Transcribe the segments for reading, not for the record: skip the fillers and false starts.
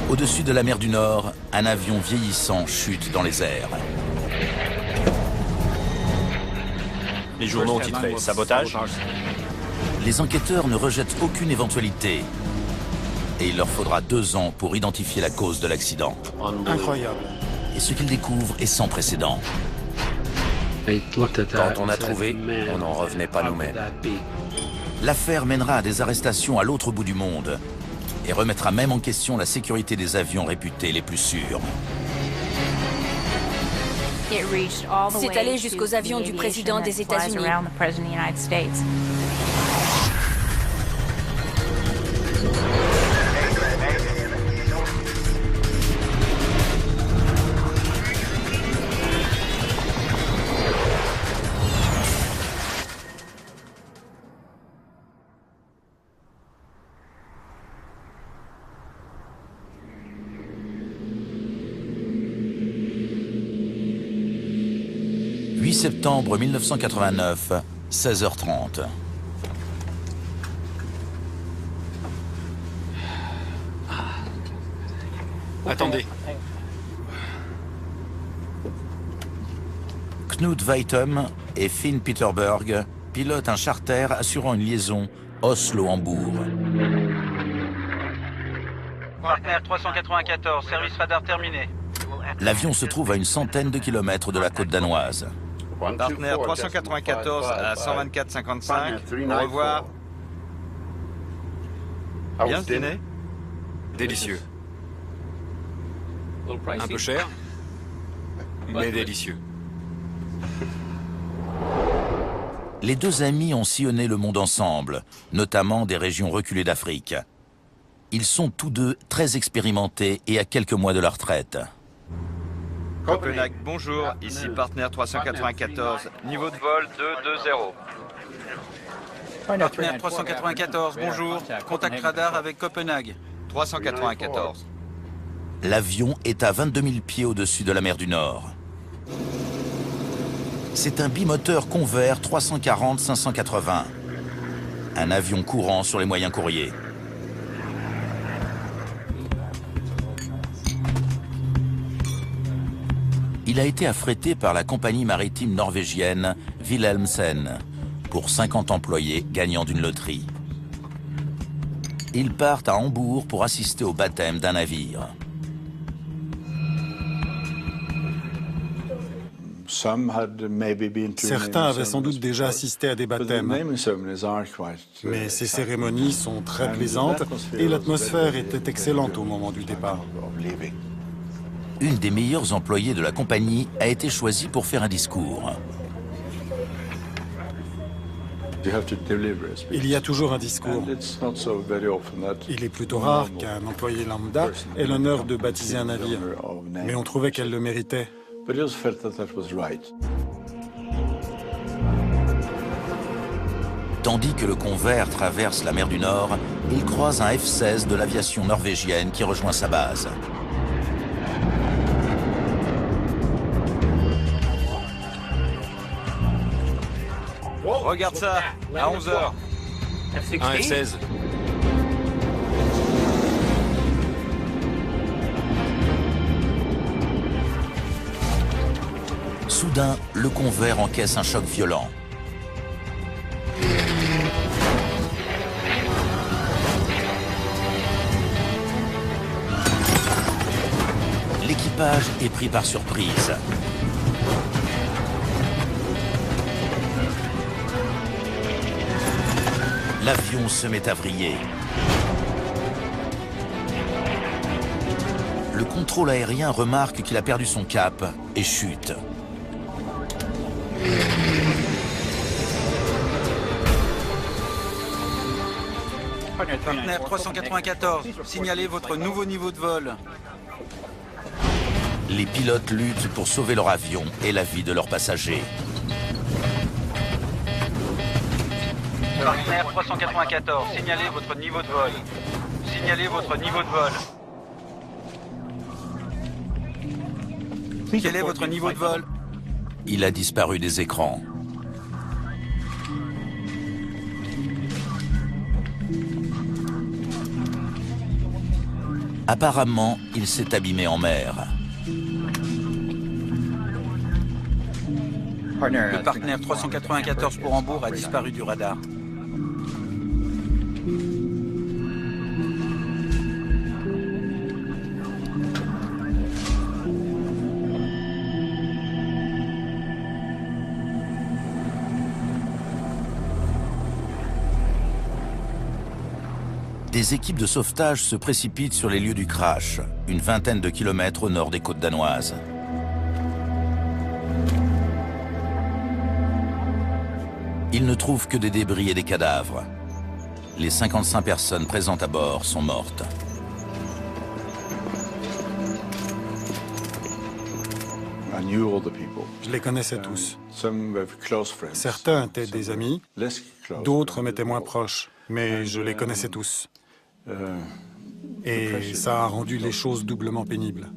Au-dessus de la mer du Nord, un avion vieillissant chute dans les airs. Les journaux ont titré « Sabotage ». Les enquêteurs ne rejettent aucune éventualité. Et il leur faudra 2 ans pour identifier la cause de l'accident. Incroyable. Et ce qu'ils découvrent est sans précédent. Quand on a trouvé, on n'en revenait pas nous-mêmes. L'affaire mènera à des arrestations à l'autre bout du monde et remettra même en question la sécurité des avions réputés les plus sûrs. C'est allé jusqu'aux avions du président des États-Unis. 8 septembre 1989, 16h30. Attendez. Knut Weitum et Finn Peterberg pilotent un charter assurant une liaison Oslo-Hambourg. Partenaire 394, service radar terminé. L'avion se trouve à une centaine de kilomètres de la côte danoise. Partenaire 394 à 124,55. Au revoir. Bien ce dîner? Délicieux. Un peu cher, mais délicieux. Les 2 amis ont sillonné le monde ensemble, notamment des régions reculées d'Afrique. Ils sont tous 2 très expérimentés et à quelques mois de la retraite. Copenhague, bonjour. Ici partenaire 394. Niveau de vol 220. Partenaire 394, bonjour. Contact radar avec Copenhague. 394. L'avion est à 22 000 pieds au-dessus de la mer du Nord. C'est un bimoteur Convair 340-580. Un avion courant sur les moyens courriers. Il a été affrété par la compagnie maritime norvégienne Wilhelmsen pour 50 employés gagnant d'une loterie. Ils partent à Hambourg pour assister au baptême d'un navire. Certains avaient sans doute déjà assisté à des baptêmes. Mais ces cérémonies sont très plaisantes et l'atmosphère était excellente au moment du départ. Une des meilleures employées de la compagnie a été choisie pour faire un discours. Il y a toujours un discours. Il est plutôt rare qu'un employé lambda ait l'honneur de baptiser un navire. Mais on trouvait qu'elle le méritait. Tandis que le Convair traverse la mer du Nord, il croise un F-16 de l'aviation norvégienne qui rejoint sa base. Regarde ça, à 11h. Un F-16. Soudain, le Convair encaisse un choc violent. L'équipage est pris par surprise. L'avion se met à vriller. Le contrôle aérien remarque qu'il a perdu son cap et chute. Partenaire 394, signalez votre nouveau niveau de vol. Les pilotes luttent pour sauver leur avion et la vie de leurs passagers. Partenaire 394, signalez votre niveau de vol. Signalez votre niveau de vol. Quel est votre niveau de vol? Il a disparu des écrans. Apparemment, il s'est abîmé en mer. Le partenaire 394 pour Hambourg a disparu du radar. Des équipes de sauvetage se précipitent sur les lieux du crash, une vingtaine de kilomètres au nord des côtes danoises. Ils ne trouvent que des débris et des cadavres. Les 55 personnes présentes à bord sont mortes. Je les connaissais tous. Certains étaient des amis, d'autres m'étaient moins proches, mais je les connaissais tous. Et ça a rendu les choses doublement pénibles.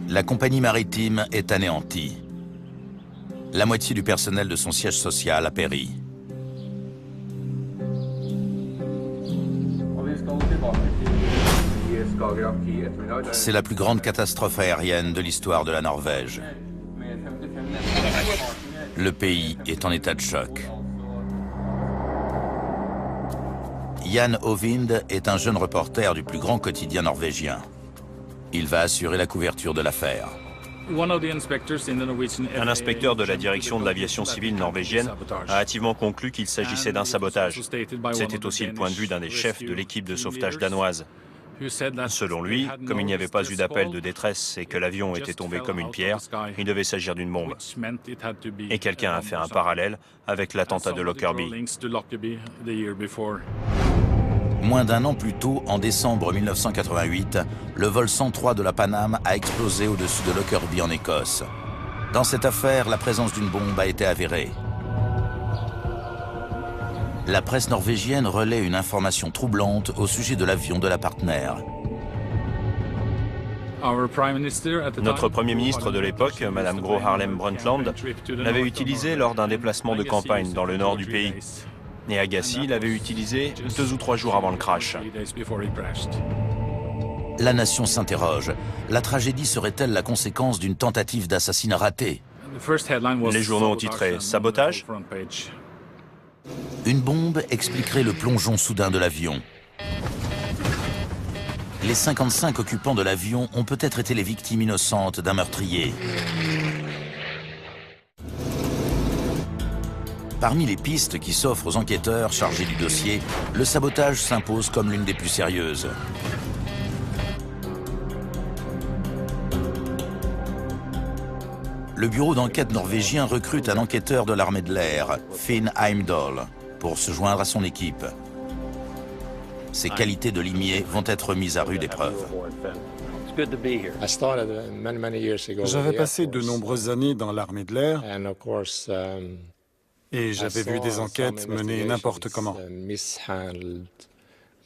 La compagnie maritime est anéantie. La moitié du personnel de son siège social a péri. C'est la plus grande catastrophe aérienne de l'histoire de la Norvège. Le pays est en état de choc. Jan Ovind est un jeune reporter du plus grand quotidien norvégien. Il va assurer la couverture de l'affaire. Un inspecteur de la direction de l'aviation civile norvégienne a hâtivement conclu qu'il s'agissait d'un sabotage. C'était aussi le point de vue d'un des chefs de l'équipe de sauvetage danoise. Selon lui, comme il n'y avait pas eu d'appel de détresse et que l'avion était tombé comme une pierre, il devait s'agir d'une bombe. Et quelqu'un a fait un parallèle avec l'attentat de Lockerbie. Moins d'un an plus tôt, en décembre 1988, le vol 103 de la Paname a explosé au-dessus de Lockerbie en Écosse. Dans cette affaire, la présence d'une bombe a été avérée. La presse norvégienne relaie une information troublante au sujet de l'avion de la Partner. Notre Premier ministre de l'époque, Madame Gro Harlem Brundtland, l'avait utilisé lors d'un déplacement de campagne dans le nord du pays. Et Agassi l'avait utilisé 2 ou 3 jours avant le crash. La nation s'interroge. La tragédie serait-elle la conséquence d'une tentative d'assassinat ratée? Les journaux ont titré « Sabotage ». Une bombe expliquerait le plongeon soudain de l'avion. Les 55 occupants de l'avion ont peut-être été les victimes innocentes d'un meurtrier. Parmi les pistes qui s'offrent aux enquêteurs chargés du dossier, le sabotage s'impose comme l'une des plus sérieuses. Le bureau d'enquête norvégien recrute un enquêteur de l'armée de l'air, Finn Heimdall, pour se joindre à son équipe. Ses qualités de limier vont être mises à rude épreuve. J'avais passé de nombreuses années dans l'armée de l'air et j'avais vu des enquêtes menées n'importe comment.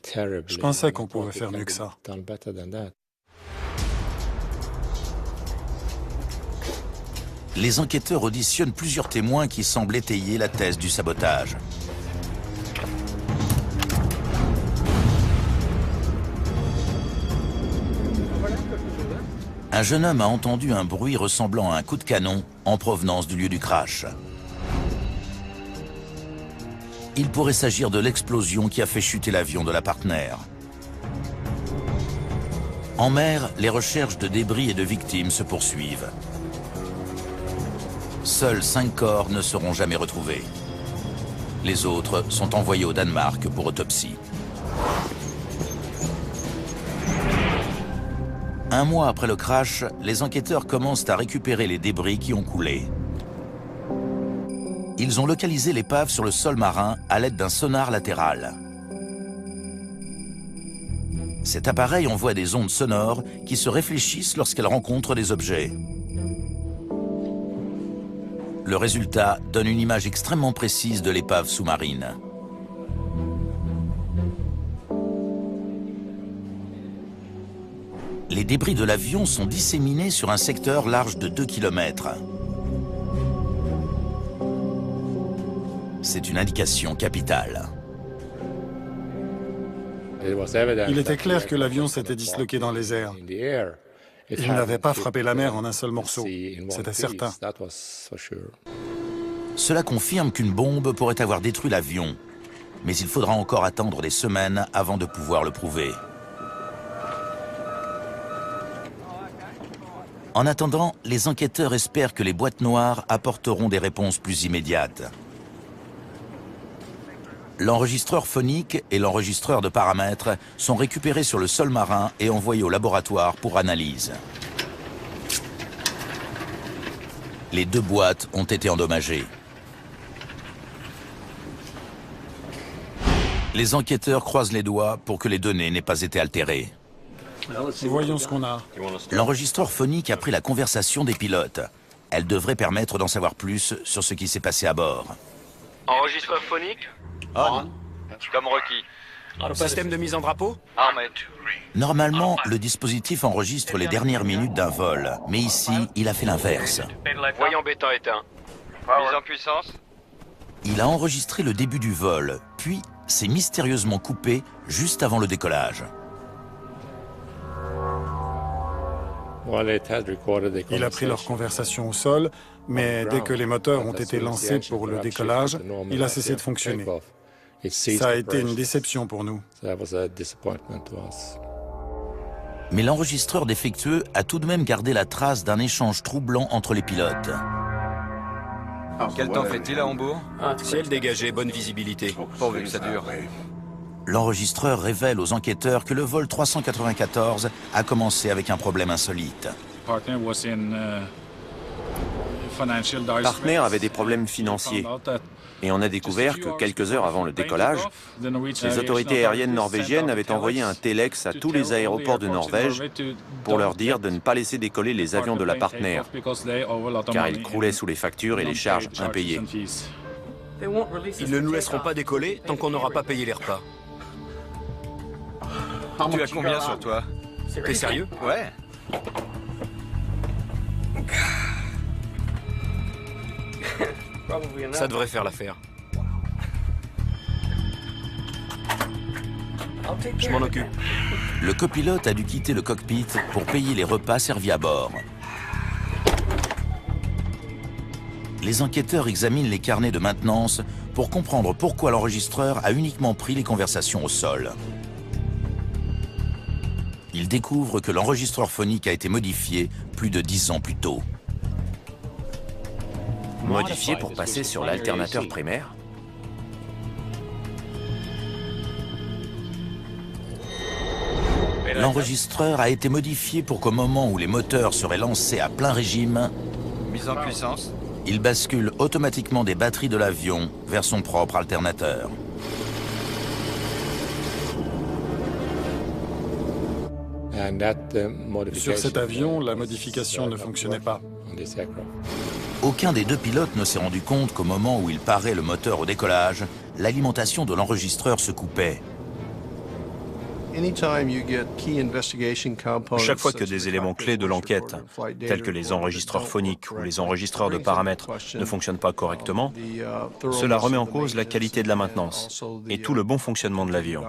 Je pensais qu'on pouvait faire mieux que ça. Les enquêteurs auditionnent plusieurs témoins qui semblent étayer la thèse du sabotage. Un jeune homme a entendu un bruit ressemblant à un coup de canon en provenance du lieu du crash. Il pourrait s'agir de l'explosion qui a fait chuter l'avion de la Partner. En mer, les recherches de débris et de victimes se poursuivent. Seuls 5 corps ne seront jamais retrouvés. Les autres sont envoyés au Danemark pour autopsie. Un mois après le crash, les enquêteurs commencent à récupérer les débris qui ont coulé. Ils ont localisé l'épave sur le sol marin à l'aide d'un sonar latéral. Cet appareil envoie des ondes sonores qui se réfléchissent lorsqu'elles rencontrent des objets. Le résultat donne une image extrêmement précise de l'épave sous-marine. Les débris de l'avion sont disséminés sur un secteur large de 2 km. C'est une indication capitale. Il était clair que l'avion s'était disloqué dans les airs. Il n'avait pas frappé la mer en un seul morceau. C'était certain. Cela confirme qu'une bombe pourrait avoir détruit l'avion. Mais il faudra encore attendre des semaines avant de pouvoir le prouver. En attendant, les enquêteurs espèrent que les boîtes noires apporteront des réponses plus immédiates. L'enregistreur phonique et l'enregistreur de paramètres sont récupérés sur le sol marin et envoyés au laboratoire pour analyse. Les deux boîtes ont été endommagées. Les enquêteurs croisent les doigts pour que les données n'aient pas été altérées. Voyons ce qu'on a. L'enregistreur phonique a pris la conversation des pilotes. Elle devrait permettre d'en savoir plus sur ce qui s'est passé à bord. Enregistreur phonique? On. Comme requis. Système de mise en drapeau? Armé. Normalement, le dispositif enregistre les dernières minutes d'un vol. Mais ici, il a fait l'inverse. Voyant bêta éteint. Mise en puissance. Il a enregistré le début du vol, puis s'est mystérieusement coupé juste avant le décollage. Il a pris leur conversation au sol, mais dès que les moteurs ont été lancés pour le décollage, il a cessé de fonctionner. Ça a été une déception pour nous. Mais l'enregistreur défectueux a tout de même gardé la trace d'un échange troublant entre les pilotes. Quel temps fait-il à Hambourg? Ciel dégagé, bonne visibilité. Pourvu que ça dure. L'enregistreur révèle aux enquêteurs que le vol 394 a commencé avec un problème insolite. Partner avait des problèmes financiers. Et on a découvert que quelques heures avant le décollage, les autorités aériennes norvégiennes avaient envoyé un téléx à tous les aéroports de Norvège pour leur dire de ne pas laisser décoller les avions de la Partner, car ils croulaient sous les factures et les charges impayées. Ils ne nous laisseront pas décoller tant qu'on n'aura pas payé les repas. Tu as combien sur toi? T'es sérieux? Ouais. Ça devrait faire l'affaire. Je m'en occupe. Le copilote a dû quitter le cockpit pour payer les repas servis à bord. Les enquêteurs examinent les carnets de maintenance pour comprendre pourquoi l'enregistreur a uniquement pris les conversations au sol. Ils découvrent que l'enregistreur phonique a été modifié plus de 10 ans plus tôt. Modifié pour passer sur l'alternateur primaire? L'enregistreur a été modifié pour qu'au moment où les moteurs seraient lancés à plein régime, Mise en puissance. il bascule automatiquement des batteries de l'avion vers son propre alternateur. Sur cet avion, la modification ne fonctionnait pas. Aucun des deux pilotes ne s'est rendu compte qu'au moment où il parait le moteur au décollage, l'alimentation de l'enregistreur se coupait. Chaque fois que des éléments clés de l'enquête, tels que les enregistreurs phoniques ou les enregistreurs de paramètres, ne fonctionnent pas correctement, cela remet en cause la qualité de la maintenance et tout le bon fonctionnement de l'avion.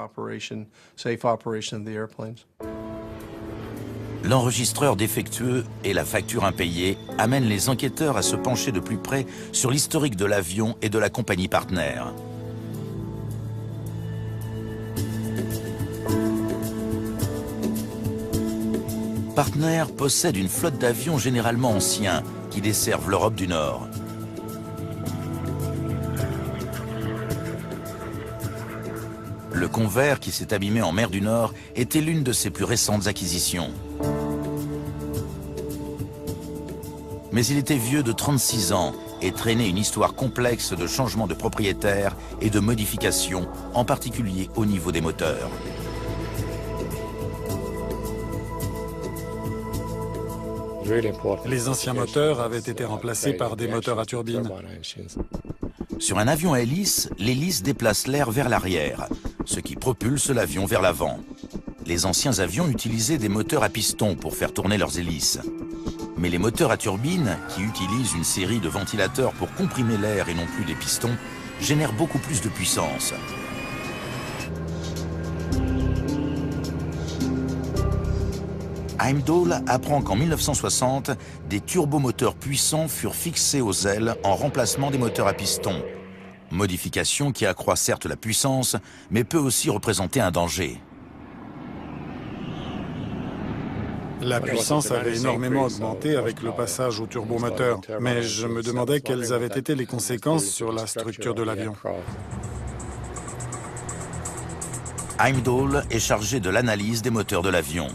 L'enregistreur défectueux et la facture impayée amènent les enquêteurs à se pencher de plus près sur l'historique de l'avion et de la compagnie Partner. Partner possède une flotte d'avions généralement anciens qui desservent l'Europe du Nord. Le Convair, qui s'est abîmé en mer du Nord, était l'une de ses plus récentes acquisitions. Mais il était vieux de 36 ans et traînait une histoire complexe de changements de propriétaires et de modifications, en particulier au niveau des moteurs. Les anciens moteurs avaient été remplacés par des moteurs à turbine. Sur un avion à hélice, l'hélice déplace l'air vers l'arrière, ce qui propulse l'avion vers l'avant. Les anciens avions utilisaient des moteurs à piston pour faire tourner leurs hélices. Mais les moteurs à turbine, qui utilisent une série de ventilateurs pour comprimer l'air et non plus des pistons, génèrent beaucoup plus de puissance. Heimdall apprend qu'en 1960, des turbomoteurs puissants furent fixés aux ailes en remplacement des moteurs à piston. Modification qui accroît certes la puissance, mais peut aussi représenter un danger. La puissance avait énormément augmenté avec le passage au turbomoteur, mais je me demandais quelles avaient été les conséquences sur la structure de l'avion. Heimdall est chargé de l'analyse des moteurs de l'avion.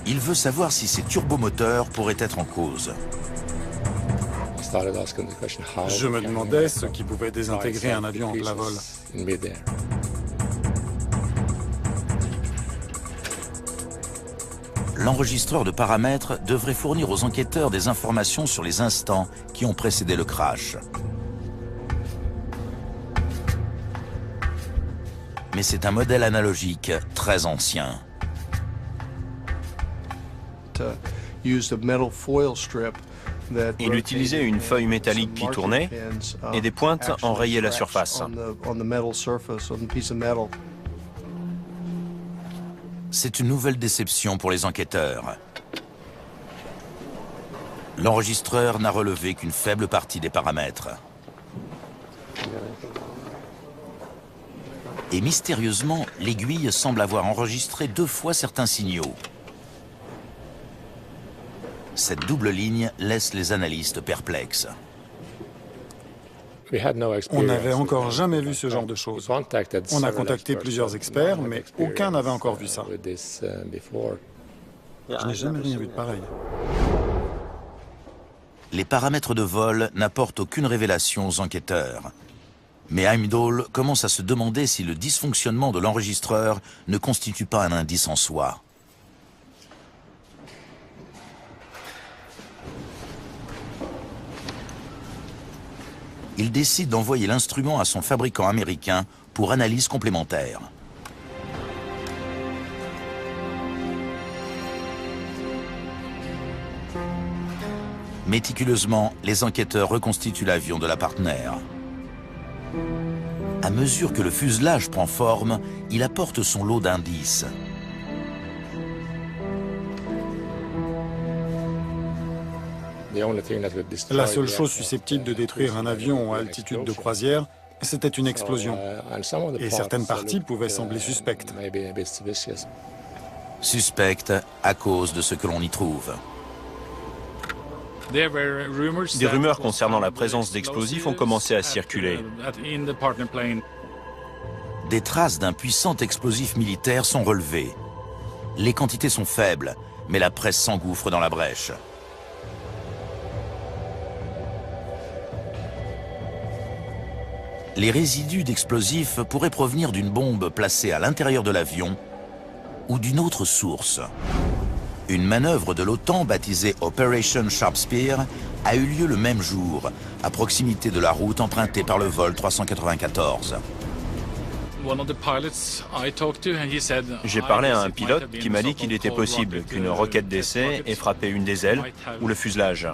Il veut savoir si ces turbomoteurs pourraient être en cause. Je me demandais ce qui pouvait désintégrer un avion en plat vol. L'enregistreur de paramètres devrait fournir aux enquêteurs des informations sur les instants qui ont précédé le crash. Mais c'est un modèle analogique très ancien. Il utilisait une feuille métallique qui tournait et des pointes enrayaient la surface. C'est une nouvelle déception pour les enquêteurs. L'enregistreur n'a relevé qu'une faible partie des paramètres. Et mystérieusement, l'aiguille semble avoir enregistré 2 fois certains signaux. Cette double ligne laisse les analystes perplexes. On n'avait encore jamais vu ce genre de choses. On a contacté plusieurs experts, mais aucun n'avait encore vu ça. Je n'ai jamais rien vu de pareil. Les paramètres de vol n'apportent aucune révélation aux enquêteurs. Mais Heimdall commence à se demander si le dysfonctionnement de l'enregistreur ne constitue pas un indice en soi. Il décide d'envoyer l'instrument à son fabricant américain pour analyse complémentaire. Méticuleusement, les enquêteurs reconstituent l'avion de la partenaire. À mesure que le fuselage prend forme, il apporte son lot d'indices. La seule chose susceptible de détruire un avion à altitude de croisière, c'était une explosion. Et certaines parties pouvaient sembler suspectes. Suspectes à cause de ce que l'on y trouve. Des rumeurs concernant la présence d'explosifs ont commencé à circuler. Des traces d'un puissant explosif militaire sont relevées. Les quantités sont faibles, mais la presse s'engouffre dans la brèche. Les résidus d'explosifs pourraient provenir d'une bombe placée à l'intérieur de l'avion ou d'une autre source. Une manœuvre de l'OTAN baptisée Operation Sharp Spear a eu lieu le même jour, à proximité de la route empruntée par le vol 394. J'ai parlé à un pilote qui m'a dit qu'il était possible qu'une roquette d'essai ait frappé une des ailes ou le fuselage.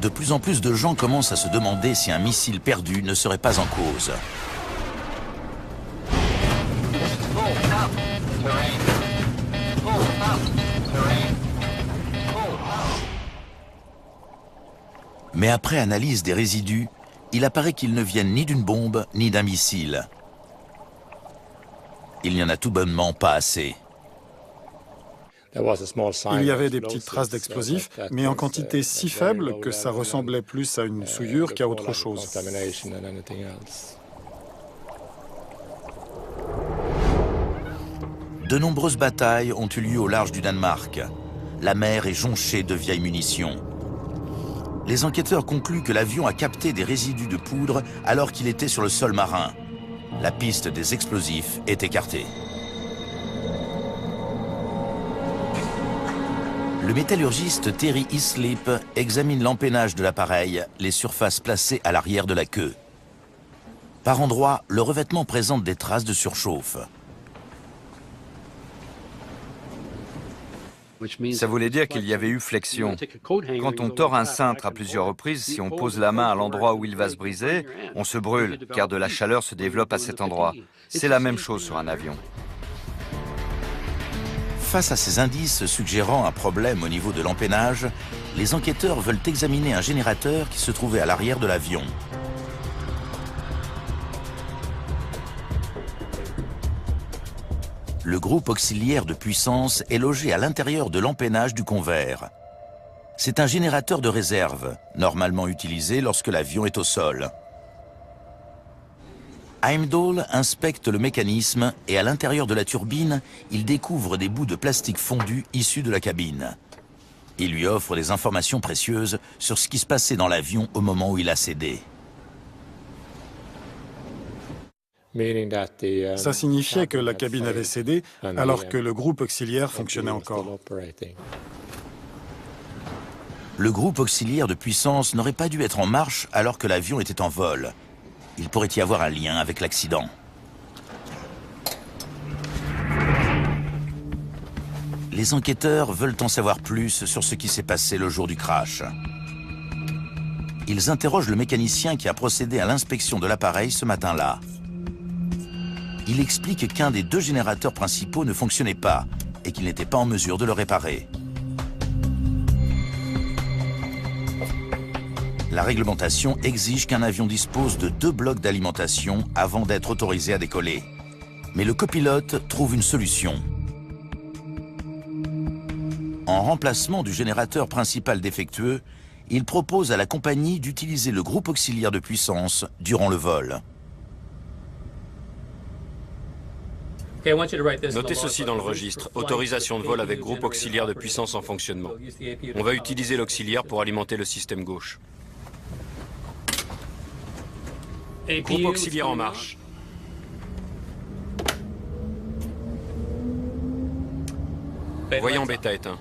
De plus en plus de gens commencent à se demander si un missile perdu ne serait pas en cause. Mais après analyse des résidus, il apparaît qu'ils ne viennent ni d'une bombe ni d'un missile. Il n'y en a tout bonnement pas assez. Il y avait des petites traces d'explosifs, mais en quantité si faible que ça ressemblait plus à une souillure qu'à autre chose. De nombreuses batailles ont eu lieu au large du Danemark. La mer est jonchée de vieilles munitions. Les enquêteurs concluent que l'avion a capté des résidus de poudre alors qu'il était sur le sol marin. La piste des explosifs est écartée. Le métallurgiste Terry Islip examine l'empennage de l'appareil, les surfaces placées à l'arrière de la queue. Par endroits, le revêtement présente des traces de surchauffe. Ça voulait dire qu'il y avait eu flexion. Quand on tord un cintre à plusieurs reprises, si on pose la main à l'endroit où il va se briser, on se brûle, car de la chaleur se développe à cet endroit. C'est la même chose sur un avion. Face à ces indices suggérant un problème au niveau de l'empennage, les enquêteurs veulent examiner un générateur qui se trouvait à l'arrière de l'avion. Le groupe auxiliaire de puissance est logé à l'intérieur de l'empennage du convers. C'est un générateur de réserve, normalement utilisé lorsque l'avion est au sol. Heimdall inspecte le mécanisme et à l'intérieur de la turbine, il découvre des bouts de plastique fondu issus de la cabine. Il lui offre des informations précieuses sur ce qui se passait dans l'avion au moment où il a cédé. Ça signifiait que la cabine avait cédé alors que le groupe auxiliaire fonctionnait encore. Le groupe auxiliaire de puissance n'aurait pas dû être en marche alors que l'avion était en vol. Il pourrait y avoir un lien avec l'accident. Les enquêteurs veulent en savoir plus sur ce qui s'est passé le jour du crash. Ils interrogent le mécanicien qui a procédé à l'inspection de l'appareil ce matin-là. Il explique qu'un des deux générateurs principaux ne fonctionnait pas et qu'il n'était pas en mesure de le réparer. La réglementation exige qu'un avion dispose de 2 blocs d'alimentation avant d'être autorisé à décoller. Mais le copilote trouve une solution. En remplacement du générateur principal défectueux, il propose à la compagnie d'utiliser le groupe auxiliaire de puissance durant le vol. Notez ceci dans le registre. Autorisation de vol avec groupe auxiliaire de puissance en fonctionnement. On va utiliser l'auxiliaire pour alimenter le système gauche. Groupe auxiliaire en marche. Voyant bêta éteint.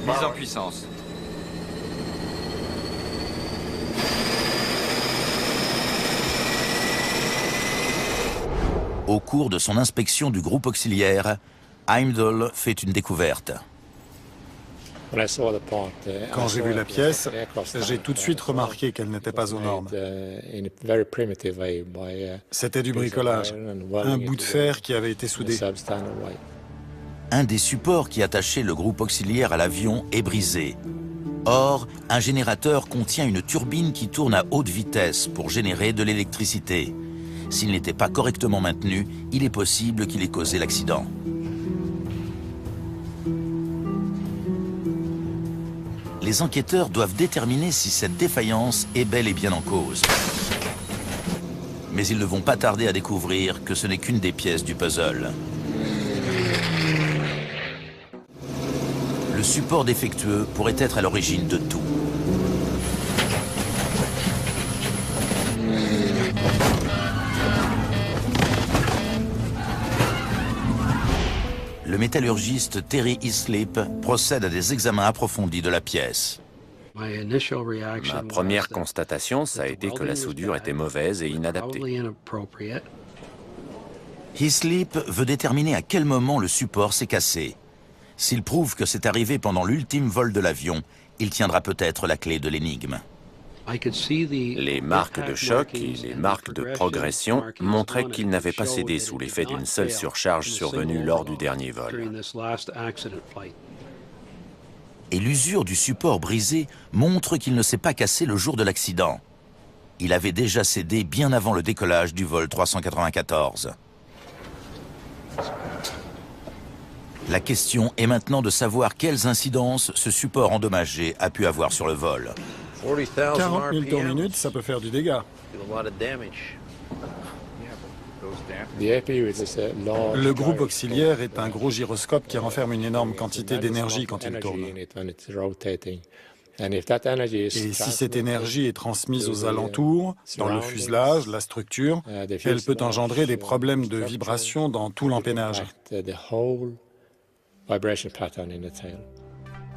Mise en puissance. Au cours de son inspection du groupe auxiliaire, Heimdall fait une découverte. Quand j'ai vu la pièce, j'ai tout de suite remarqué qu'elle n'était pas aux normes. C'était du bricolage, un bout de fer qui avait été soudé. Un des supports qui attachait le groupe auxiliaire à l'avion est brisé. Or, un générateur contient une turbine qui tourne à haute vitesse pour générer de l'électricité. S'il n'était pas correctement maintenu, il est possible qu'il ait causé l'accident. Les enquêteurs doivent déterminer si cette défaillance est bel et bien en cause. Mais ils ne vont pas tarder à découvrir que ce n'est qu'une des pièces du puzzle. Le support défectueux pourrait être à l'origine de tout. Le métallurgiste Terry Hislip procède à des examens approfondis de la pièce. Ma première constatation, ça a été que la soudure était mauvaise et inadaptée. Hislip veut déterminer à quel moment le support s'est cassé. S'il prouve que c'est arrivé pendant l'ultime vol de l'avion, il tiendra peut-être la clé de l'énigme. Les marques de choc et les marques de progression montraient qu'il n'avait pas cédé sous l'effet d'une seule surcharge survenue lors du dernier vol. Et l'usure du support brisé montre qu'il ne s'est pas cassé le jour de l'accident. Il avait déjà cédé bien avant le décollage du vol 394. La question est maintenant de savoir quelles incidences ce support endommagé a pu avoir sur le vol. 40 000 tours minute, ça peut faire du dégât. Le groupe auxiliaire est un gros gyroscope qui renferme une énorme quantité d'énergie quand il tourne. Et si cette énergie est transmise aux alentours, dans le fuselage, la structure, elle peut engendrer des problèmes de vibration dans tout l'empennage.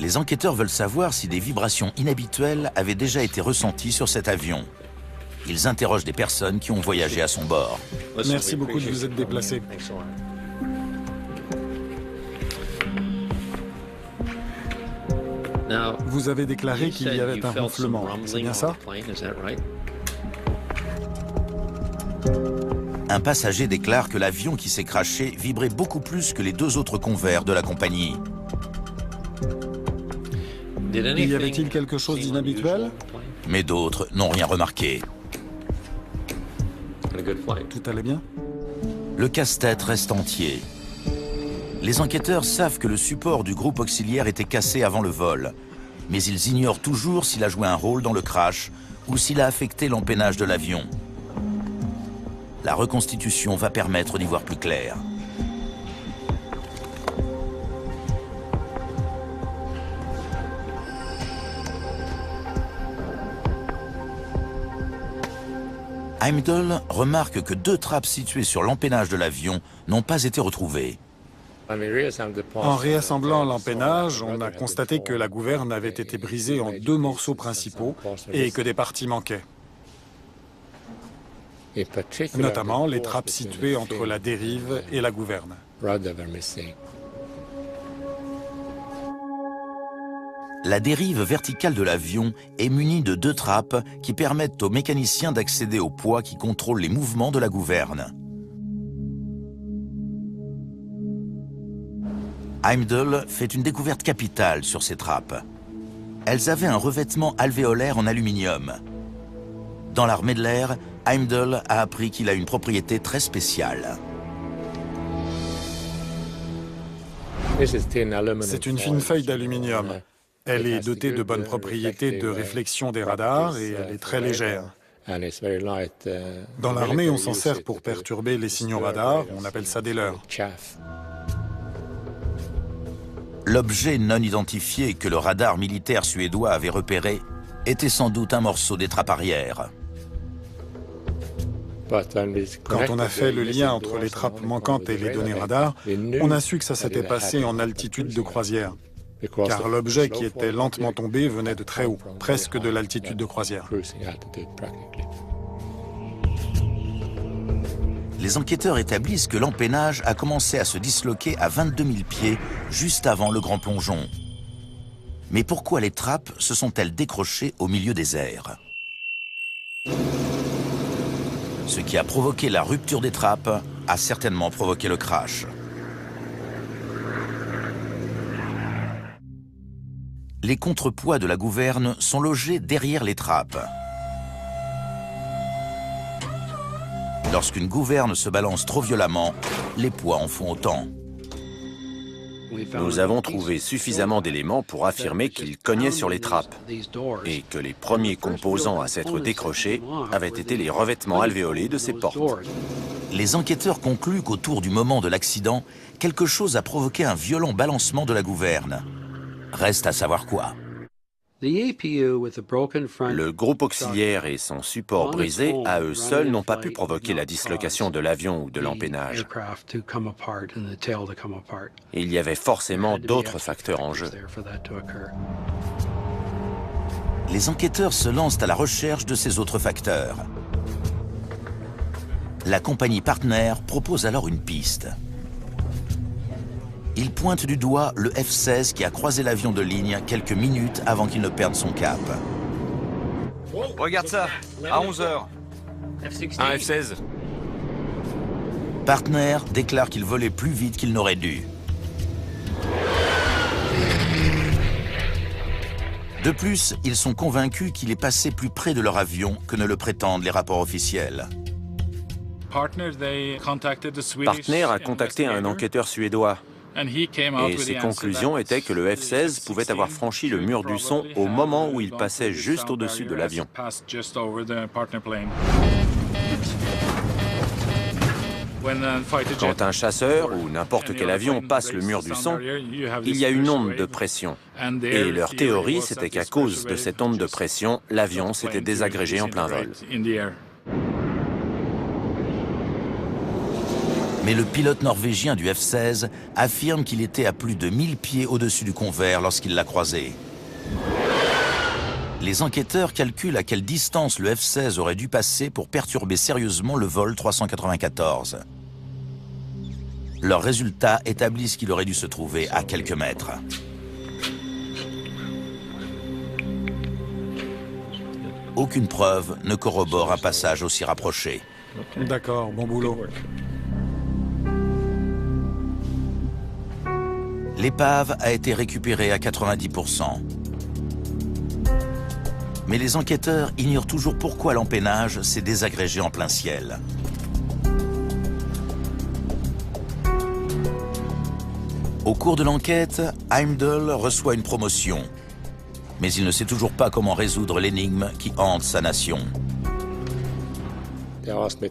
Les enquêteurs veulent savoir si des vibrations inhabituelles avaient déjà été ressenties sur cet avion. Ils interrogent des personnes qui ont voyagé à son bord. Merci beaucoup de vous être déplacé. Vous avez déclaré qu'il y avait un ronflement, c'est bien ça? Un passager déclare que l'avion qui s'est crashé vibrait beaucoup plus que les 2 autres convers de la compagnie. Y avait-il quelque chose d'inhabituel? Mais d'autres n'ont rien remarqué. Tout allait bien? Le casse-tête reste entier. Les enquêteurs savent que le support du groupe auxiliaire était cassé avant le vol, mais ils ignorent toujours s'il a joué un rôle dans le crash ou s'il a affecté l'empennage de l'avion. La reconstitution va permettre d'y voir plus clair. Heimdall remarque que 2 trappes situées sur l'empennage de l'avion n'ont pas été retrouvées. En réassemblant l'empennage, on a constaté que la gouverne avait été brisée en 2 morceaux principaux et que des parties manquaient. Notamment les trappes situées entre la dérive et la gouverne. La dérive verticale de l'avion est munie de 2 trappes qui permettent aux mécaniciens d'accéder au poids qui contrôle les mouvements de la gouverne. Heimdall fait une découverte capitale sur ces trappes. Elles avaient un revêtement alvéolaire en aluminium. Dans l'armée de l'air, Heimdall a appris qu'il a une propriété très spéciale. C'est une fine feuille d'aluminium. Elle est dotée de bonnes propriétés de réflexion des radars et elle est très légère. Dans l'armée, on s'en sert pour perturber les signaux radars, on appelle ça des leurres. L'objet non identifié que le radar militaire suédois avait repéré était sans doute un morceau des trappes arrière. Quand on a fait le lien entre les trappes manquantes et les données radar, on a su que ça s'était passé en altitude de croisière. Car l'objet qui était lentement tombé venait de très haut, presque de l'altitude de croisière. Les enquêteurs établissent que l'empennage a commencé à se disloquer à 22 000 pieds, juste avant le grand plongeon. Mais pourquoi les trappes se sont-elles décrochées au milieu des airs? Ce qui a provoqué la rupture des trappes a certainement provoqué le crash. Les contrepoids de la gouverne sont logés derrière les trappes. Lorsqu'une gouverne se balance trop violemment, les poids en font autant. Nous avons trouvé suffisamment d'éléments pour affirmer qu'il cognait sur les trappes et que les premiers composants à s'être décrochés avaient été les revêtements alvéolés de ces portes. Les enquêteurs concluent qu'autour du moment de l'accident, quelque chose a provoqué un violent balancement de la gouverne. Reste à savoir quoi. Le groupe auxiliaire et son support brisé, à eux seuls, n'ont pas pu provoquer la dislocation de l'avion ou de l'empennage. Il y avait forcément d'autres facteurs en jeu. Les enquêteurs se lancent à la recherche de ces autres facteurs. La compagnie Partner propose alors une piste. Il pointe du doigt le F-16 qui a croisé l'avion de ligne quelques minutes avant qu'il ne perde son cap. Regarde ça, à 11 h. Un F-16. Partner déclare qu'il volait plus vite qu'il n'aurait dû. De plus, ils sont convaincus qu'il est passé plus près de leur avion que ne le prétendent les rapports officiels. Partner a contacté un enquêteur suédois. Et ses conclusions étaient que le F-16 pouvait avoir franchi le mur du son au moment où il passait juste au-dessus de l'avion. Quand un chasseur ou n'importe quel avion passe le mur du son, il y a une onde de pression. Et leur théorie, c'était qu'à cause de cette onde de pression, l'avion s'était désagrégé en plein vol. Mais le pilote norvégien du F-16 affirme qu'il était à plus de 1000 pieds au-dessus du convers lorsqu'il l'a croisé. Les enquêteurs calculent à quelle distance le F-16 aurait dû passer pour perturber sérieusement le vol 394. Leurs résultats établissent qu'il aurait dû se trouver à quelques mètres. Aucune preuve ne corrobore un passage aussi rapproché. D'accord, bon boulot. L'épave a été récupérée à 90%. Mais les enquêteurs ignorent toujours pourquoi l'empennage s'est désagrégé en plein ciel. Au cours de l'enquête, Heimdall reçoit une promotion. Mais il ne sait toujours pas comment résoudre l'énigme qui hante sa nation.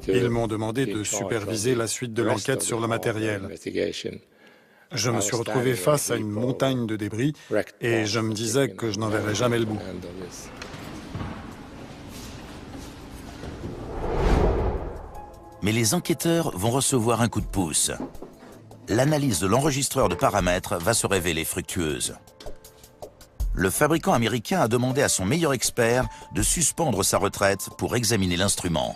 Ils m'ont demandé de superviser la suite de l'enquête sur le matériel. Je me suis retrouvé face à une montagne de débris et je me disais que je n'en verrais jamais le bout. Mais les enquêteurs vont recevoir un coup de pouce. L'analyse de l'enregistreur de paramètres va se révéler fructueuse. Le fabricant américain a demandé à son meilleur expert de suspendre sa retraite pour examiner l'instrument.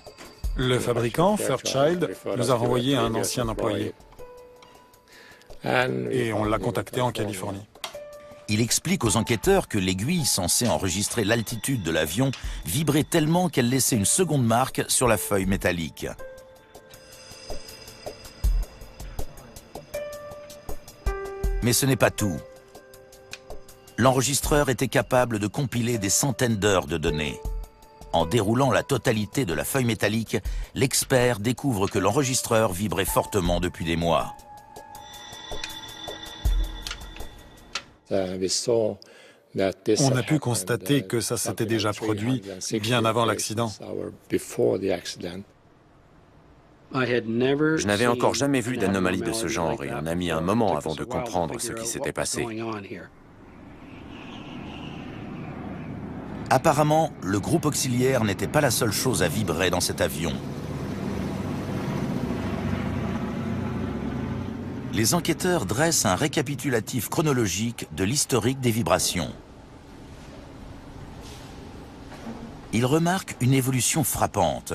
Le fabricant, Fairchild, nous a renvoyé un ancien employé. Et on l'a contacté en Californie. Il explique aux enquêteurs que l'aiguille censée enregistrer l'altitude de l'avion vibrait tellement qu'elle laissait une seconde marque sur la feuille métallique. Mais ce n'est pas tout. L'enregistreur était capable de compiler des centaines d'heures de données. En déroulant la totalité de la feuille métallique, l'expert découvre que l'enregistreur vibrait fortement depuis des mois. On a pu constater que ça s'était déjà produit bien avant l'accident. Je n'avais encore jamais vu d'anomalie de ce genre et on a mis un moment avant de comprendre ce qui s'était passé. Apparemment, le groupe auxiliaire n'était pas la seule chose à vibrer dans cet avion. Les enquêteurs dressent un récapitulatif chronologique de l'historique des vibrations. Ils remarquent une évolution frappante.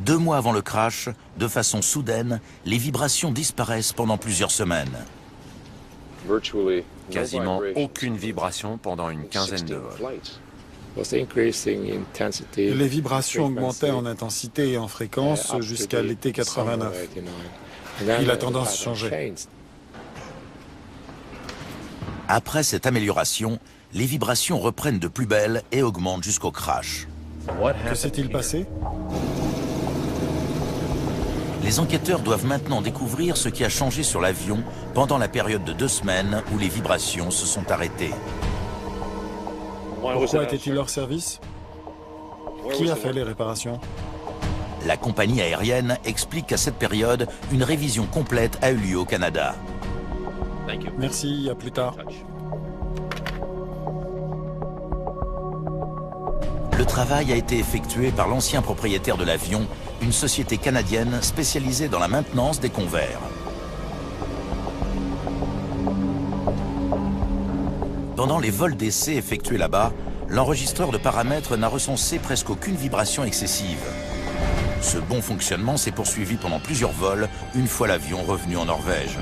2 mois avant le crash, de façon soudaine, les vibrations disparaissent pendant plusieurs semaines. Quasiment aucune vibration pendant une quinzaine de vols. Les vibrations augmentaient en intensité et en fréquence jusqu'à l'été 89. Et la tendance changeait. Après cette amélioration, les vibrations reprennent de plus belle et augmentent jusqu'au crash. Que s'est-il passé? Les enquêteurs doivent maintenant découvrir ce qui a changé sur l'avion pendant la période de 2 semaines où les vibrations se sont arrêtées. Pourquoi était-il hors service? Qui a fait les réparations? La compagnie aérienne explique qu'à cette période, une révision complète a eu lieu au Canada. Merci, à plus tard. Le travail a été effectué par l'ancien propriétaire de l'avion, une société canadienne spécialisée dans la maintenance des convers. Pendant les vols d'essai effectués là-bas, l'enregistreur de paramètres n'a recensé presque aucune vibration excessive. Ce bon fonctionnement s'est poursuivi pendant plusieurs vols, une fois l'avion revenu en Norvège.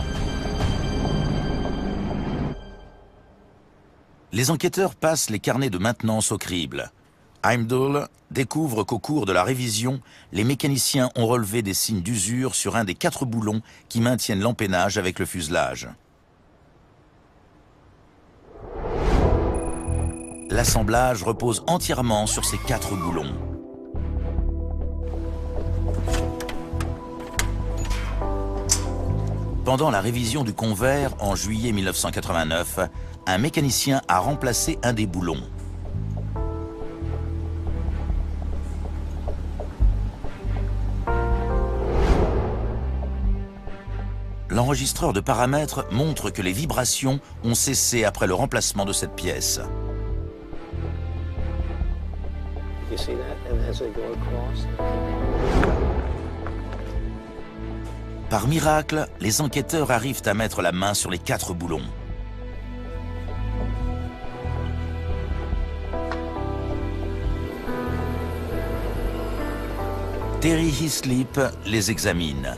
Les enquêteurs passent les carnets de maintenance au crible. Heimdall découvre qu'au cours de la révision, les mécaniciens ont relevé des signes d'usure sur un des 4 boulons qui maintiennent l'empennage avec le fuselage. L'assemblage repose entièrement sur ces 4 boulons. Pendant la révision du convers en juillet 1989, un mécanicien a remplacé un des boulons. L'enregistreur de paramètres montre que les vibrations ont cessé après le remplacement de cette pièce. Par miracle, les enquêteurs arrivent à mettre la main sur les 4 boulons. Terry Hislop les examine.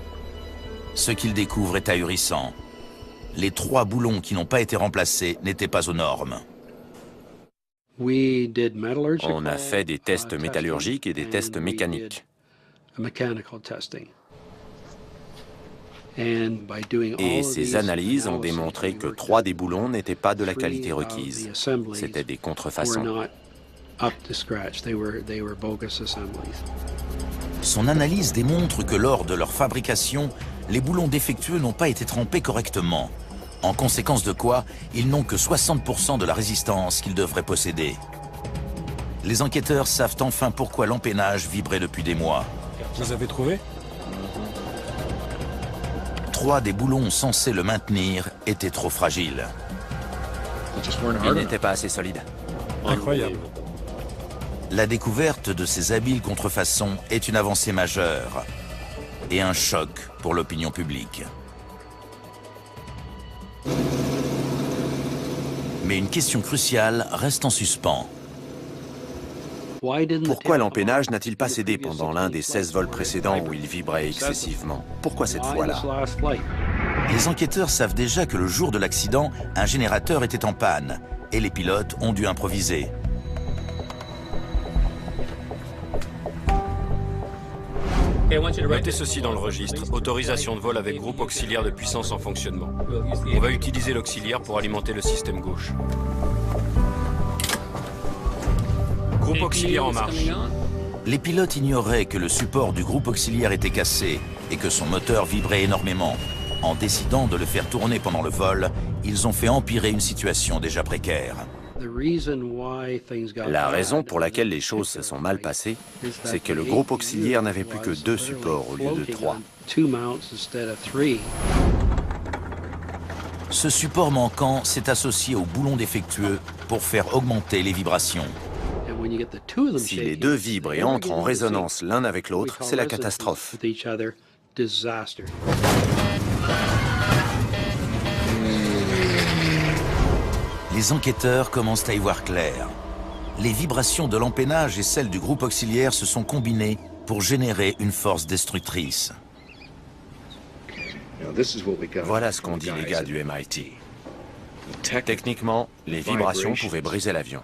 Ce qu'il découvre est ahurissant. Les 3 boulons qui n'ont pas été remplacés n'étaient pas aux normes. On a fait des tests métallurgiques et des tests mécaniques. Et ces analyses ont démontré que 3 des boulons n'étaient pas de la qualité requise. C'étaient des contrefaçons. Son analyse démontre que lors de leur fabrication, les boulons défectueux n'ont pas été trempés correctement. En conséquence de quoi, ils n'ont que 60% de la résistance qu'ils devraient posséder. Les enquêteurs savent enfin pourquoi l'empennage vibrait depuis des mois. Vous avez trouvé? 3 des boulons censés le maintenir étaient trop fragiles. Ils n'étaient pas assez solides. Incroyable. La découverte de ces habiles contrefaçons est une avancée majeure et un choc pour l'opinion publique. Mais une question cruciale reste en suspens. Pourquoi l'empennage n'a-t-il pas cédé pendant l'un des 16 vols précédents où il vibrait excessivement? Pourquoi cette fois-là? Les enquêteurs savent déjà que le jour de l'accident, un générateur était en panne et les pilotes ont dû improviser. Mettez ceci dans le registre. Autorisation de vol avec groupe auxiliaire de puissance en fonctionnement. On va utiliser l'auxiliaire pour alimenter le système gauche. Groupe auxiliaire en marche. Les pilotes ignoraient que le support du groupe auxiliaire était cassé et que son moteur vibrait énormément. En décidant de le faire tourner pendant le vol, ils ont fait empirer une situation déjà précaire. La raison pour laquelle les choses se sont mal passées, c'est que le groupe auxiliaire n'avait plus que 2 supports au lieu de 3. Ce support manquant s'est associé au boulon défectueux pour faire augmenter les vibrations. Si les 2 vibrent et entrent en résonance l'un avec l'autre, c'est la catastrophe. Les enquêteurs commencent à y voir clair. Les vibrations de l'empennage et celles du groupe auxiliaire se sont combinées pour générer une force destructrice. Voilà ce qu'ont dit les gars du MIT. Techniquement, les vibrations pouvaient briser l'avion.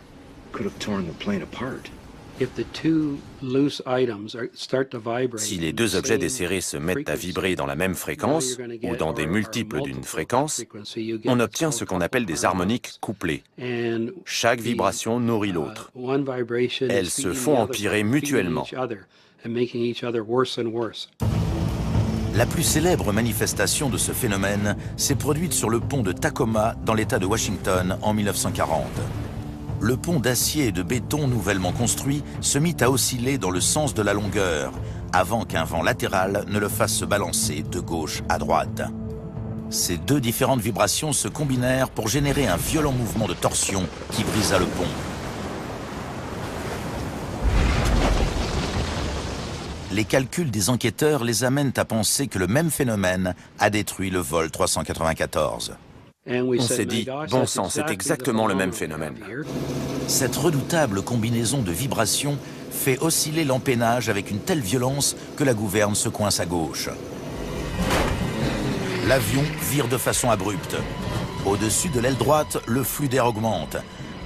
Si les 2 objets desserrés se mettent à vibrer dans la même fréquence ou dans des multiples d'une fréquence, on obtient ce qu'on appelle des harmoniques couplées. Chaque vibration nourrit l'autre. Elles se font empirer mutuellement. La plus célèbre manifestation de ce phénomène s'est produite sur le pont de Tacoma dans l'État de Washington en 1940. Le pont d'acier et de béton nouvellement construit se mit à osciller dans le sens de la longueur, avant qu'un vent latéral ne le fasse se balancer de gauche à droite. Ces 2 différentes vibrations se combinèrent pour générer un violent mouvement de torsion qui brisa le pont. Les calculs des enquêteurs les amènent à penser que le même phénomène a détruit le vol 394. On s'est dit, bon sang, c'est exactement le même phénomène. Cette redoutable combinaison de vibrations fait osciller l'empennage avec une telle violence que la gouverne se coince à gauche. L'avion vire de façon abrupte. Au-dessus de l'aile droite, le flux d'air augmente.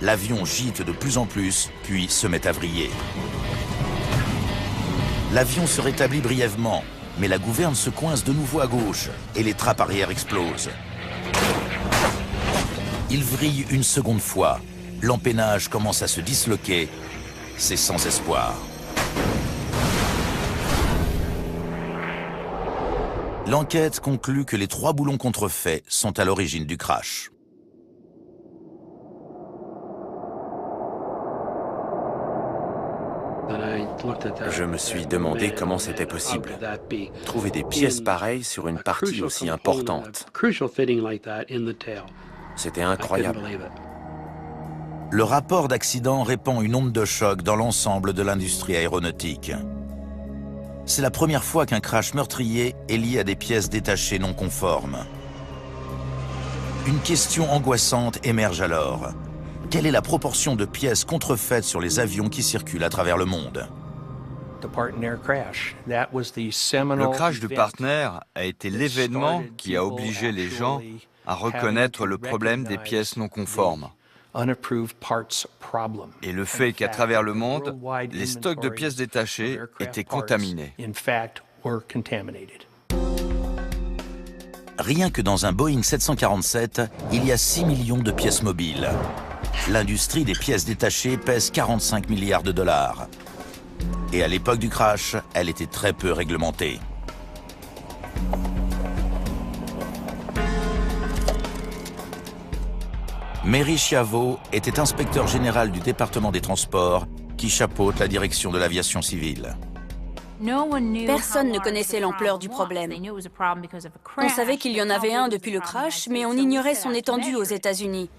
L'avion gîte de plus en plus, puis se met à vriller. L'avion se rétablit brièvement, mais la gouverne se coince de nouveau à gauche et les trappes arrière explosent. Il vrille une seconde fois. L'empennage commence à se disloquer. C'est sans espoir. L'enquête conclut que les 3 boulons contrefaits sont à l'origine du crash. Je me suis demandé comment c'était possible. Trouver des pièces pareilles sur une partie aussi importante. C'était incroyable. Le rapport d'accident répand une onde de choc dans l'ensemble de l'industrie aéronautique. C'est la première fois qu'un crash meurtrier est lié à des pièces détachées non conformes. Une question angoissante émerge alors. Quelle est la proportion de pièces contrefaites sur les avions qui circulent à travers le monde? Le crash du Partner a été l'événement qui a obligé les gens à reconnaître le problème des pièces non conformes. Et le fait qu'à travers le monde, les stocks de pièces détachées étaient contaminés. Rien que dans un Boeing 747, il y a 6 millions de pièces mobiles. L'industrie des pièces détachées pèse 45 milliards de dollars. Et à l'époque du crash, elle était très peu réglementée. Mary Chiavo était inspecteur général du département des transports qui chapeaute la direction de l'aviation civile. Personne ne connaissait l'ampleur du problème. On savait qu'il y en avait un depuis le crash, mais on ignorait son étendue aux États-Unis.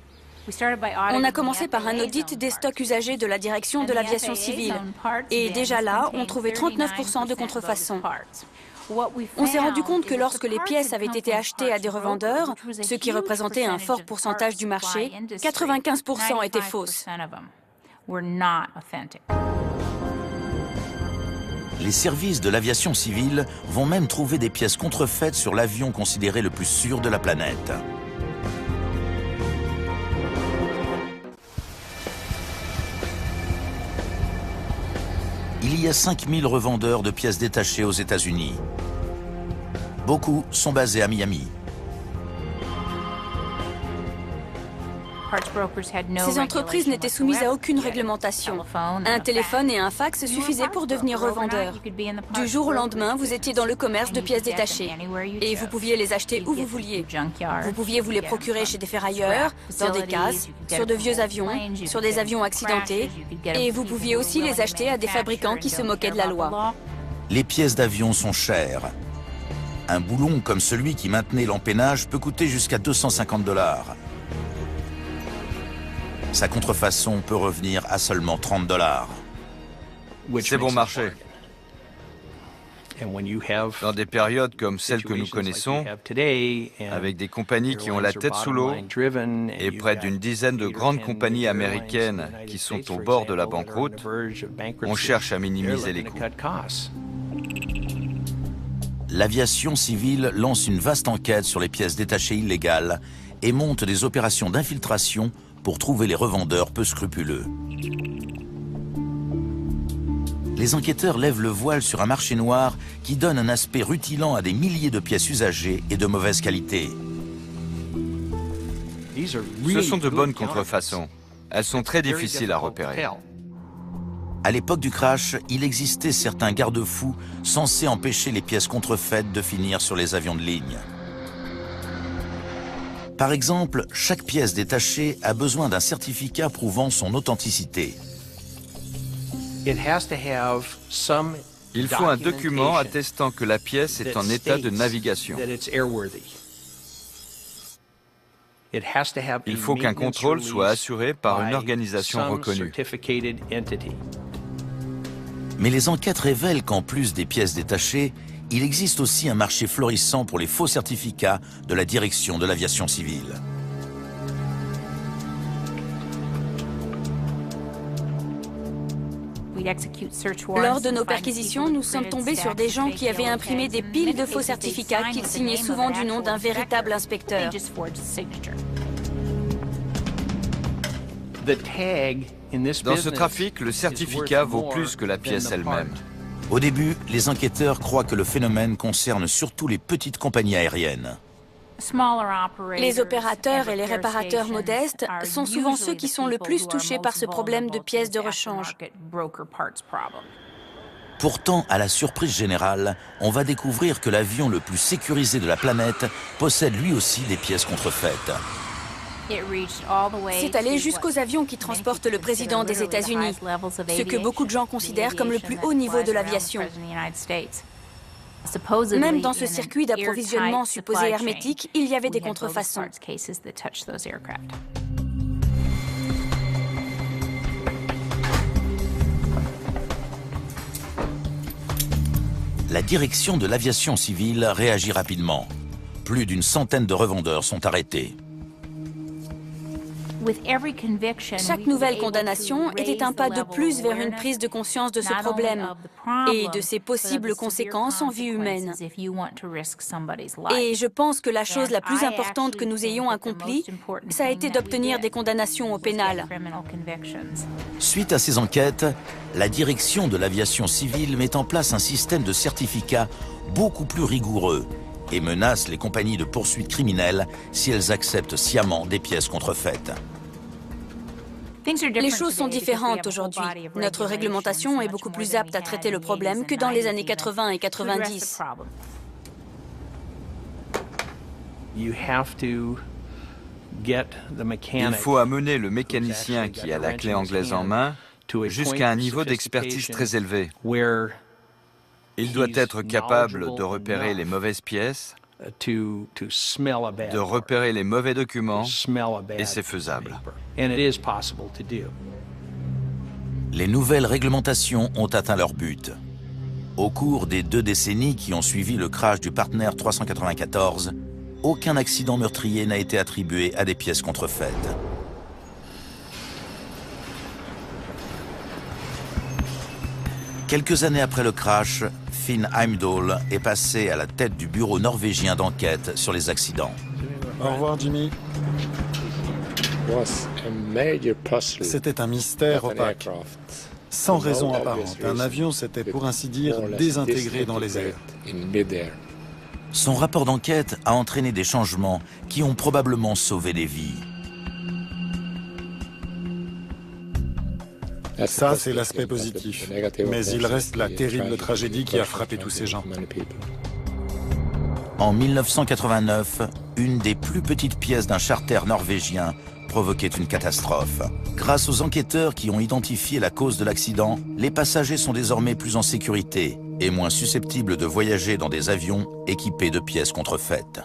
On a commencé par un audit des stocks usagés de la direction de l'aviation civile. Et déjà là, on trouvait 39% de contrefaçons. On s'est rendu compte que lorsque les pièces avaient été achetées à des revendeurs, ce qui représentait un fort pourcentage du marché, 95% étaient fausses. Les services de l'aviation civile vont même trouver des pièces contrefaites sur l'avion considéré le plus sûr de la planète. Il y a 5000 revendeurs de pièces détachées aux États-Unis. Beaucoup sont basés à Miami. Ces entreprises n'étaient soumises à aucune réglementation. Un téléphone et un fax suffisaient pour devenir revendeur. Du jour au lendemain, vous étiez dans le commerce de pièces détachées. Et vous pouviez les acheter où vous vouliez. Vous pouviez vous les procurer chez des ferrailleurs, dans des cases, sur de vieux avions, sur des avions accidentés. Et vous pouviez aussi les acheter à des fabricants qui se moquaient de la loi. Les pièces d'avion sont chères. Un boulon comme celui qui maintenait l'empennage peut coûter jusqu'à 250 $. Sa contrefaçon peut revenir à seulement 30 $. C'est bon marché. Dans des périodes comme celles que nous connaissons, avec des compagnies qui ont la tête sous l'eau et près d'une dizaine de grandes compagnies américaines qui sont au bord de la banqueroute, on cherche à minimiser les coûts. L'aviation civile lance une vaste enquête sur les pièces détachées illégales et monte des opérations d'infiltration pour trouver les revendeurs peu scrupuleux. Les enquêteurs lèvent le voile sur un marché noir qui donne un aspect rutilant à des milliers de pièces usagées et de mauvaise qualité. Ce sont de bonnes contrefaçons. Elles sont très difficiles à repérer. À l'époque du crash, il existait certains garde-fous censés empêcher les pièces contrefaites de finir sur les avions de ligne. Par exemple, chaque pièce détachée a besoin d'un certificat prouvant son authenticité. Il faut un document attestant que la pièce est en état de navigation. Il faut qu'un contrôle soit assuré par une organisation reconnue. Mais les enquêtes révèlent qu'en plus des pièces détachées, il existe aussi un marché florissant pour les faux certificats de la direction de l'aviation civile. Lors de nos perquisitions, nous sommes tombés sur des gens qui avaient imprimé des piles de faux certificats qu'ils signaient souvent du nom d'un véritable inspecteur. Dans ce trafic, le certificat vaut plus que la pièce elle-même. Au début, les enquêteurs croient que le phénomène concerne surtout les petites compagnies aériennes. Les opérateurs et les réparateurs modestes sont souvent ceux qui sont le plus touchés par ce problème de pièces de rechange. Pourtant, à la surprise générale, on va découvrir que l'avion le plus sécurisé de la planète possède lui aussi des pièces contrefaites. C'est allé jusqu'aux avions qui transportent le président des États-Unis, ce que beaucoup de gens considèrent comme le plus haut niveau de l'aviation. Même dans ce circuit d'approvisionnement supposé hermétique, il y avait des contrefaçons. La direction de l'aviation civile réagit rapidement. Plus d'une centaine de revendeurs sont arrêtés. Chaque nouvelle condamnation était un pas de plus vers une prise de conscience de ce problème et de ses possibles conséquences en vie humaine. Et je pense que la chose la plus importante que nous ayons accomplie, ça a été d'obtenir des condamnations au pénal. Suite à ces enquêtes, la direction de l'aviation civile met en place un système de certificats beaucoup plus rigoureux et menace les compagnies de poursuites criminelles si elles acceptent sciemment des pièces contrefaites. Les choses sont différentes aujourd'hui. Notre réglementation est beaucoup plus apte à traiter le problème que dans les années 80 et 90. Il faut amener le mécanicien qui a la clé anglaise en main jusqu'à un niveau d'expertise très élevé. Il doit être capable de repérer les mauvaises pièces, de repérer les mauvais documents, et c'est faisable. Les nouvelles réglementations ont atteint leur but. Au cours des 2 décennies qui ont suivi le crash du Partner 394, aucun accident meurtrier n'a été attribué à des pièces contrefaites. Quelques années après le crash, Finn Heimdall est passé à la tête du bureau norvégien d'enquête sur les accidents. Au revoir, Jimmy. C'était un mystère opaque. Sans raison apparente, un avion s'était pour ainsi dire désintégré dans les airs. Son rapport d'enquête a entraîné des changements qui ont probablement sauvé des vies. Ça, c'est l'aspect positif. Mais il reste la terrible tragédie qui a frappé tous ces gens. En 1989, une des plus petites pièces d'un charter norvégien provoquait une catastrophe. Grâce aux enquêteurs qui ont identifié la cause de l'accident, les passagers sont désormais plus en sécurité et moins susceptibles de voyager dans des avions équipés de pièces contrefaites.